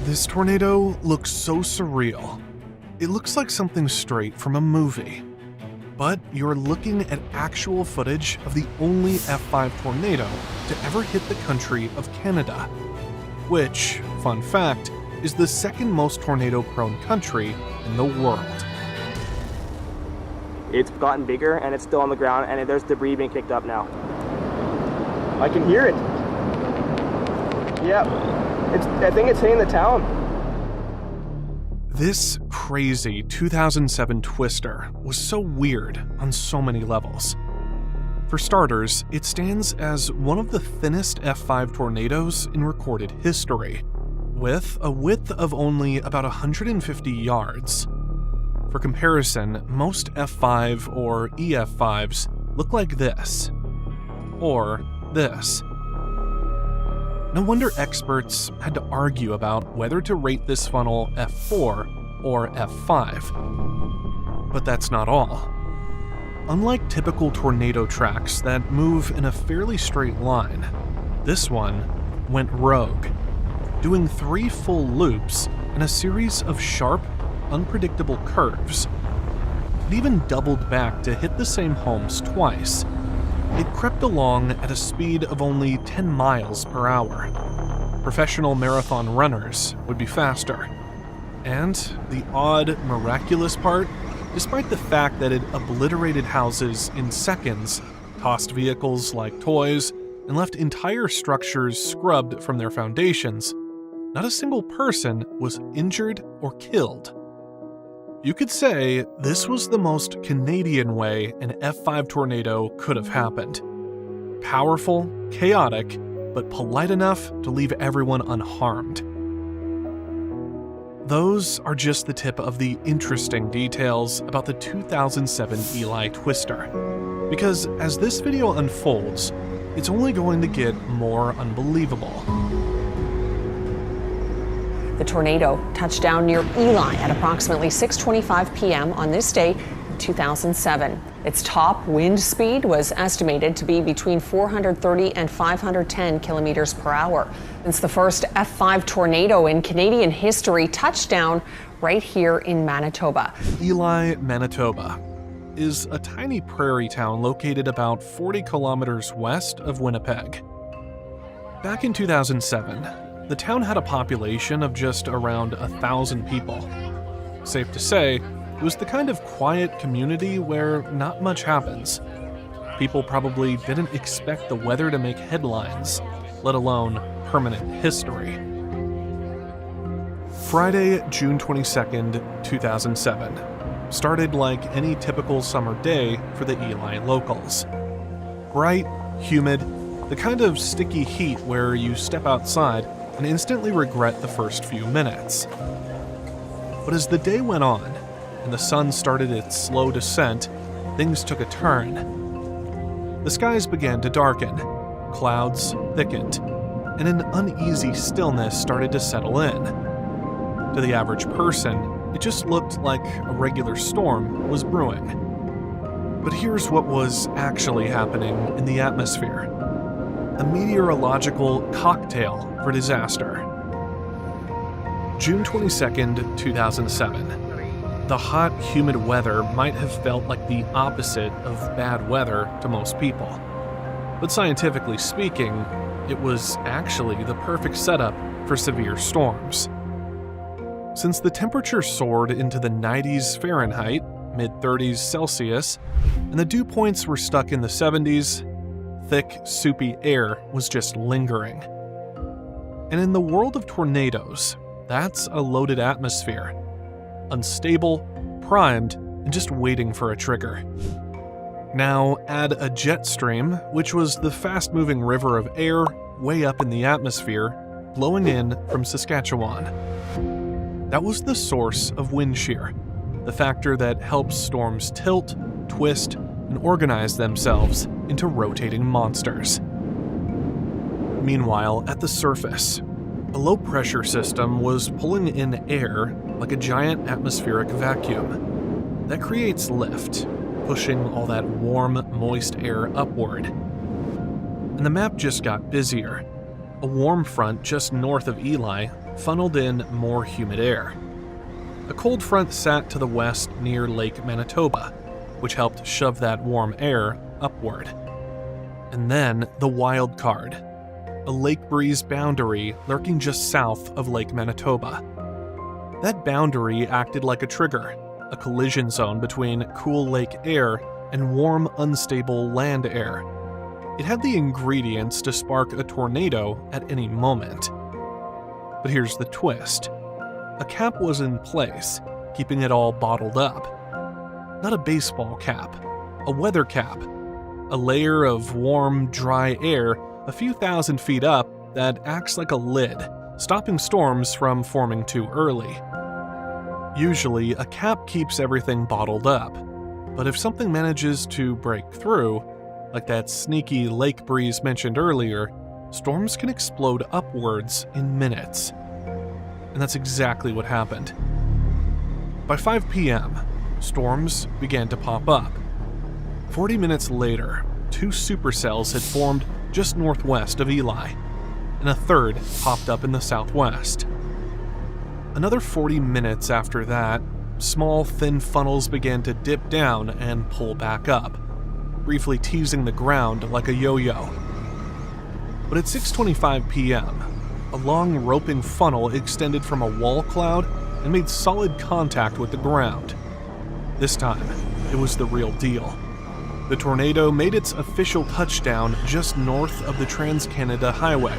This tornado looks so surreal. It looks like something straight from a movie. But you're looking at actual footage of the only F5 tornado to ever hit the country of Canada, which, fun fact, is the second most tornado-prone country in the world. It's gotten bigger and it's still on the ground, and there's debris being kicked up now. I can hear it. Yeah, I think it's hitting the town. This crazy 2007 twister was so weird on so many levels. For starters, it stands as one of the thinnest F5 tornadoes in recorded history, with a width of only about 150 yards. For comparison, most F5 or EF5s look like this, or this. No wonder experts had to argue about whether to rate this funnel F4 or F5. But that's not all. Unlike typical tornado tracks that move in a fairly straight line, this one went rogue, doing 3 full loops in a series of sharp, unpredictable curves. It even doubled back to hit the same homes twice. It crept along at a speed of only 10 miles per hour. Professional marathon runners would be faster. And the odd, miraculous part, despite the fact that it obliterated houses in seconds, tossed vehicles like toys, and left entire structures scrubbed from their foundations, not a single person was injured or killed. You could say this was the most Canadian way an F5 tornado could have happened. Powerful, chaotic, but polite enough to leave everyone unharmed. Those are just the tip of the interesting details about the 2007 Elie twister. Because as this video unfolds, it's only going to get more unbelievable. The tornado touched down near Elie at approximately 6:25 p.m. on this day in 2007. Its top wind speed was estimated to be between 430 and 510 kilometers per hour. It's the first F5 tornado in Canadian history touched down right here in Manitoba. Elie, Manitoba, is a tiny prairie town located about 40 kilometers west of Winnipeg. Back in 2007, the town had a population of just around 1,000 people. Safe to say, it was the kind of quiet community where not much happens. People probably didn't expect the weather to make headlines, let alone permanent history. Friday, June 22nd, 2007, started like any typical summer day for the Elie locals. Bright, humid, the kind of sticky heat where you step outside and instantly regret the first few minutes. But as the day went on, and the sun started its slow descent, things took a turn. The skies began to darken, clouds thickened, and an uneasy stillness started to settle in. To the average person, it just looked like a regular storm was brewing. But here's what was actually happening in the atmosphere. A meteorological cocktail for disaster. June 22nd, 2007. The hot, humid weather might have felt like the opposite of bad weather to most people. But scientifically speaking, it was actually the perfect setup for severe storms. Since the temperature soared into the 90s Fahrenheit, mid-30s Celsius, and the dew points were stuck in the 70s, thick, soupy air was just lingering. And in the world of tornadoes, that's a loaded atmosphere. Unstable, primed, and just waiting for a trigger. Now add a jet stream, which was the fast-moving river of air way up in the atmosphere, blowing in from Saskatchewan. That was the source of wind shear, the factor that helps storms tilt, twist, and organize themselves into rotating monsters. Meanwhile, at the surface, a low-pressure system was pulling in air like a giant atmospheric vacuum. That creates lift, pushing all that warm, moist air upward. And the map just got busier. A warm front just north of Elie funneled in more humid air. A cold front sat to the west near Lake Manitoba, which helped shove that warm air upward. And then the wild card, a lake breeze boundary lurking just south of Lake Manitoba. That boundary acted like a trigger, a collision zone between cool lake air and warm, unstable land air. It had the ingredients to spark a tornado at any moment. But here's the twist. A cap was in place, keeping it all bottled up. Not a baseball cap, a weather cap. A layer of warm, dry air a few thousand feet up that acts like a lid, stopping storms from forming too early. Usually, a cap keeps everything bottled up, but if something manages to break through, like that sneaky lake breeze mentioned earlier, storms can explode upwards in minutes. And that's exactly what happened. By 5 p.m., storms began to pop up. 40 minutes later, 2 supercells had formed just northwest of Elie, and a third popped up in the southwest. Another 40 minutes after that, small, thin funnels began to dip down and pull back up, briefly teasing the ground like a yo-yo. But at 6:25 p.m., a long roping funnel extended from a wall cloud and made solid contact with the ground. This time, it was the real deal. The tornado made its official touchdown just north of the Trans-Canada Highway,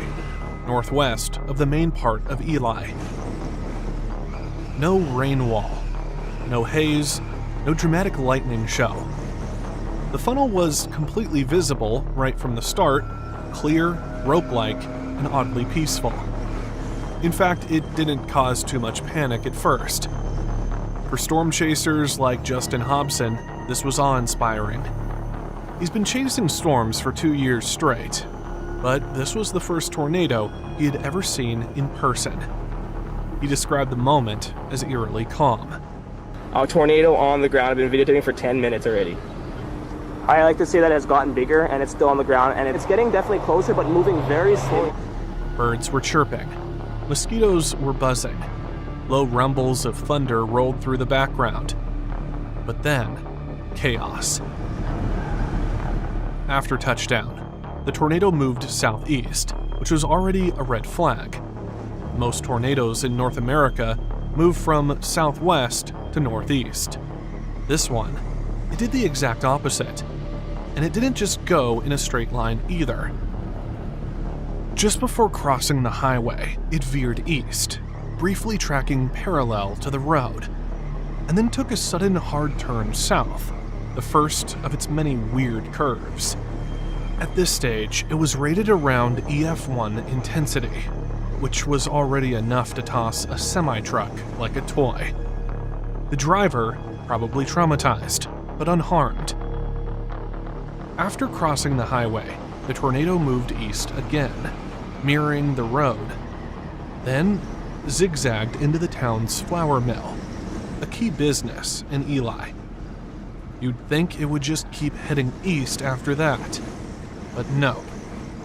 northwest of the main part of Elie. No rain wall, no haze, no dramatic lightning show. The funnel was completely visible right from the start, clear, rope-like, and oddly peaceful. In fact, it didn't cause too much panic at first. For storm chasers like Justin Hobson, this was awe-inspiring. He's been chasing storms for 2 years straight, but this was the first tornado he had ever seen in person. He described the moment as eerily calm. A tornado on the ground. I've been videotaping for 10 minutes already. I like to say that it has gotten bigger and it's still on the ground and it's getting definitely closer but moving very slowly. Birds were chirping. Mosquitoes were buzzing. Low rumbles of thunder rolled through the background. But then, chaos. After touchdown, the tornado moved southeast, which was already a red flag. Most tornadoes in North America move from southwest to northeast. This one, it did the exact opposite. And it didn't just go in a straight line either. Just before crossing the highway, it veered east, briefly tracking parallel to the road, and then took a sudden hard turn south, the first of its many weird curves. At this stage, it was rated around EF1 intensity, which was already enough to toss a semi-truck like a toy. The driver, probably traumatized, but unharmed. After crossing the highway, the tornado moved east again, mirroring the road, then zigzagged into the town's flour mill, a key business in Elie. You'd think it would just keep heading east after that, but no.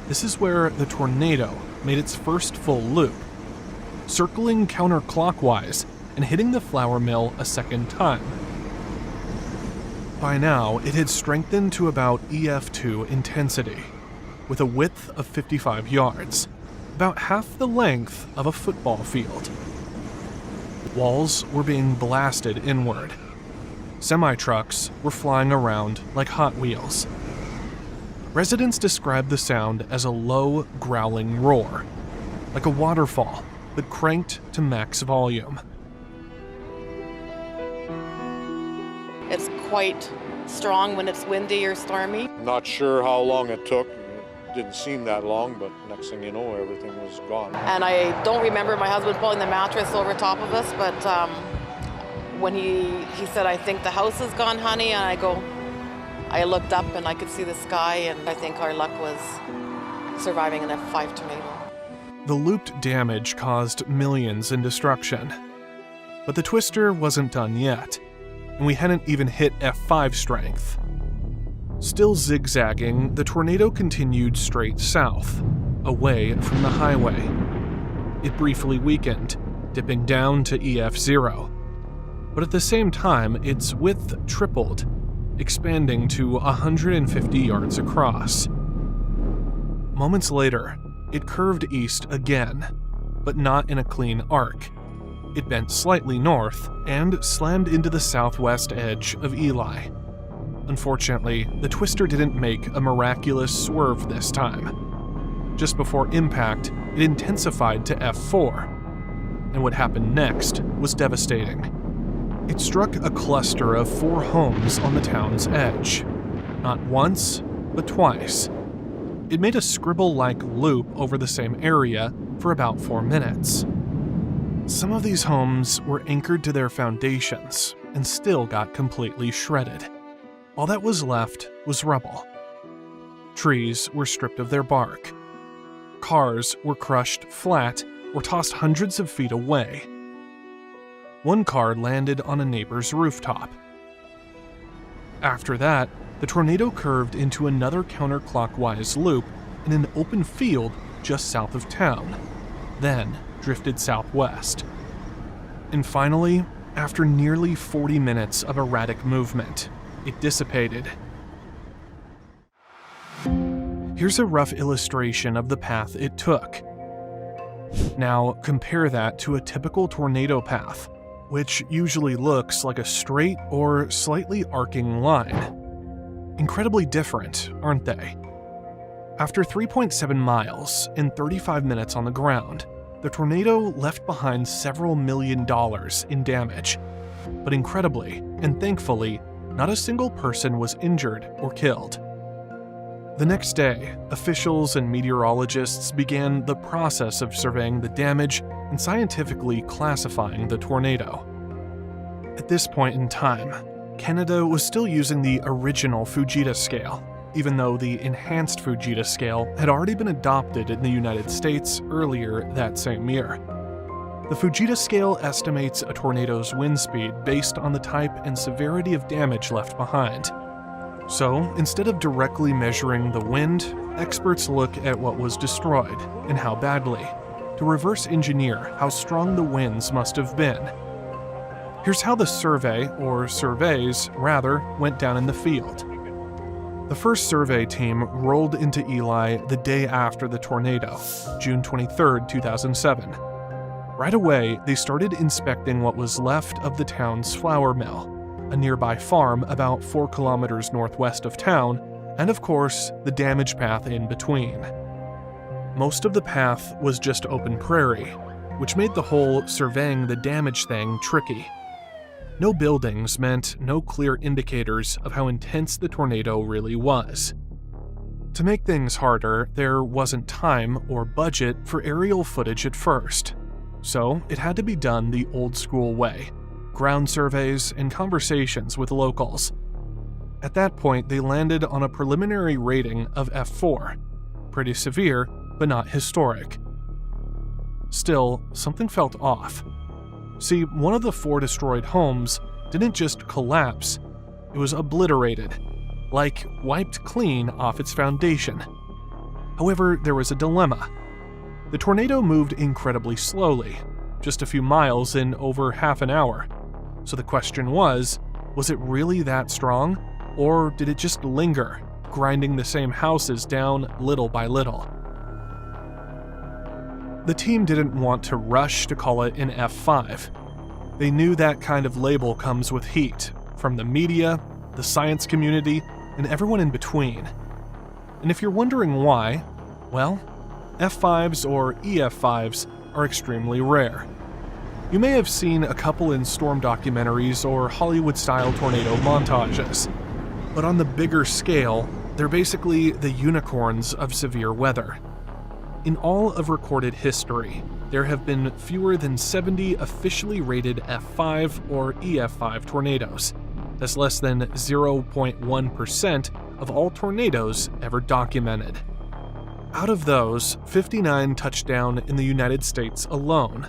This is where the tornado made its first full loop, circling counterclockwise and hitting the flour mill a second time. By now, it had strengthened to about EF2 intensity, with a width of 55 yards, about half the length of a football field. Walls were being blasted inward. Semi-trucks were flying around like Hot Wheels. Residents described the sound as a low, growling roar, like a waterfall, but cranked to max volume. It's quite strong when it's windy or stormy. Not sure how long it took. It didn't seem that long, but next thing you know, everything was gone. And I don't remember my husband pulling the mattress over top of us, but when he said, "I think the house is gone, honey," and I looked up and I could see the sky, and I think our luck was surviving an F5 tornado. The looped damage caused millions in destruction. But the twister wasn't done yet, and we hadn't even hit F5 strength. Still zigzagging, the tornado continued straight south, away from the highway. It briefly weakened, dipping down to EF0. But at the same time, its width tripled, expanding to 150 yards across. Moments later, it curved east again, but not in a clean arc. It bent slightly north and slammed into the southwest edge of Elie. Unfortunately, the twister didn't make a miraculous swerve this time. Just before impact, it intensified to F4, and what happened next was devastating. It struck a cluster of 4 homes on the town's edge. Not once, but twice. It made a scribble-like loop over the same area for about 4 minutes. Some of these homes were anchored to their foundations and still got completely shredded. All that was left was rubble. Trees were stripped of their bark. Cars were crushed flat or tossed hundreds of feet away. One car landed on a neighbor's rooftop. After that, the tornado curved into another counterclockwise loop in an open field just south of town, then drifted southwest. And finally, after nearly 40 minutes of erratic movement, it dissipated. Here's a rough illustration of the path it took. Now, compare that to a typical tornado path, which usually looks like a straight or slightly arcing line. Incredibly different, aren't they? After 3.7 miles and 35 minutes on the ground, the tornado left behind several $1 million in damage. But incredibly, and thankfully, not a single person was injured or killed. The next day, officials and meteorologists began the process of surveying the damage and scientifically classifying the tornado. At this point in time, Canada was still using the original Fujita Scale, even though the Enhanced Fujita Scale had already been adopted in the United States earlier that same year. The Fujita Scale estimates a tornado's wind speed based on the type and severity of damage left behind. So, instead of directly measuring the wind, experts look at what was destroyed and how badly, to reverse engineer how strong the winds must have been. Here's how the survey, or surveys rather, went down in the field. The first survey team rolled into Elie the day after the tornado, June 23, 2007. Right away, they started inspecting what was left of the town's flour mill, a nearby farm about 4 kilometers northwest of town, and of course, the damage path in between. Most of the path was just open prairie, which made the whole surveying the damage thing tricky. No buildings meant no clear indicators of how intense the tornado really was. To make things harder, there wasn't time or budget for aerial footage at first, so it had to be done the old-school way: ground surveys and conversations with locals. At that point, they landed on a preliminary rating of F4, pretty severe, but not historic. Still, something felt off. See, one of the 4 destroyed homes didn't just collapse, it was obliterated, like wiped clean off its foundation. However, there was a dilemma. The tornado moved incredibly slowly, just a few miles in over half an hour. So the question was it really that strong, or did it just linger, grinding the same houses down little by little? The team didn't want to rush to call it an F5. They knew that kind of label comes with heat, from the media, the science community, and everyone in between. And if you're wondering why, well, F5s or EF5s are extremely rare. You may have seen a couple in storm documentaries or Hollywood-style tornado montages, but on the bigger scale, they're basically the unicorns of severe weather. In all of recorded history, there have been fewer than 70 officially rated F5 or EF5 tornadoes. That's less than 0.1% of all tornadoes ever documented. Out of those, 59 touched down in the United States alone.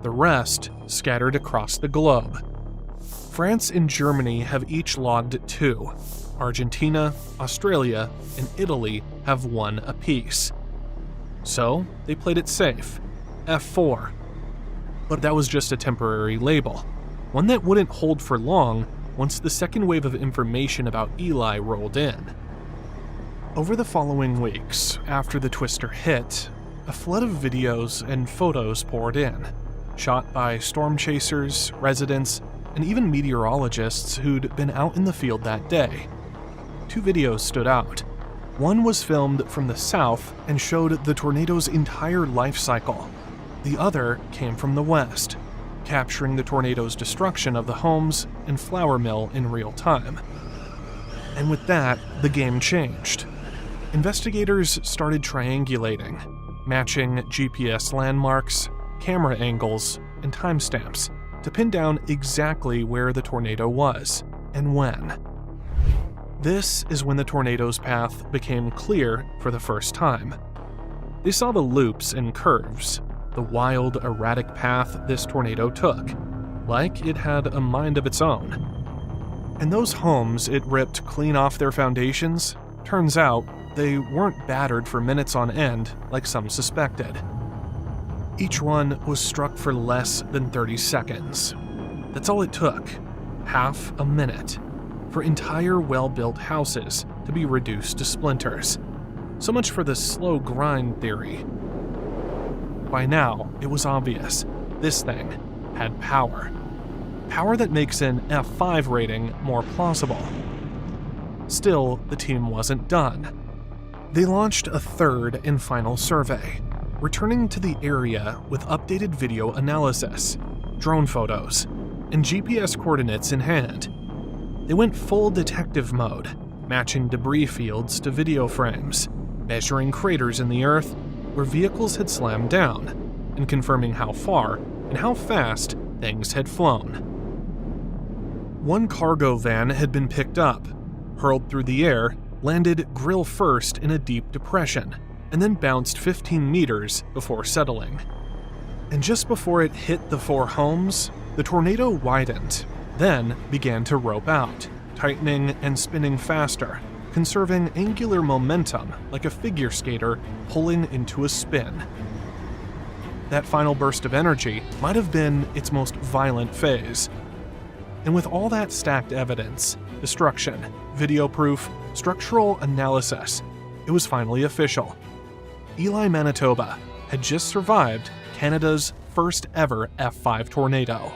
The rest scattered across the globe. France and Germany have each logged 2. Argentina, Australia, and Italy have 1 apiece. So they played it safe, F4. But that was just a temporary label, one that wouldn't hold for long once the second wave of information about Elie rolled in. Over the following weeks, after the twister hit, a flood of videos and photos poured in, shot by storm chasers, residents, and even meteorologists who'd been out in the field that day. 2 videos stood out. One was filmed from the south and showed the tornado's entire life cycle. The other came from the west, capturing the tornado's destruction of the homes and flour mill in real time. And with that, the game changed. Investigators started triangulating, matching GPS landmarks, camera angles, and timestamps to pin down exactly where the tornado was and when. This is when the tornado's path became clear for the first time. They saw the loops and curves, the wild, erratic path this tornado took, like it had a mind of its own. And those homes it ripped clean off their foundations, turns out they weren't battered for minutes on end like some suspected. Each one was struck for less than 30 seconds. That's all it took, half a minute, for entire well-built houses to be reduced to splinters. So much for the slow grind theory. By now, it was obvious, this thing had power. Power that makes an F5 rating more plausible. Still, the team wasn't done. They launched a third and final survey, returning to the area with updated video analysis, drone photos, and GPS coordinates in hand. They went full detective mode, matching debris fields to video frames, measuring craters in the earth where vehicles had slammed down, and confirming how far and how fast things had flown. One cargo van had been picked up, hurled through the air, landed grill first in a deep depression, and then bounced 15 meters before settling. And just before it hit the 4 homes, the tornado widened, then began to rope out, tightening and spinning faster, conserving angular momentum like a figure skater pulling into a spin. That final burst of energy might have been its most violent phase. And with all that stacked evidence, destruction, video proof, structural analysis, it was finally official. Elie, Manitoba had just survived Canada's first ever F5 tornado.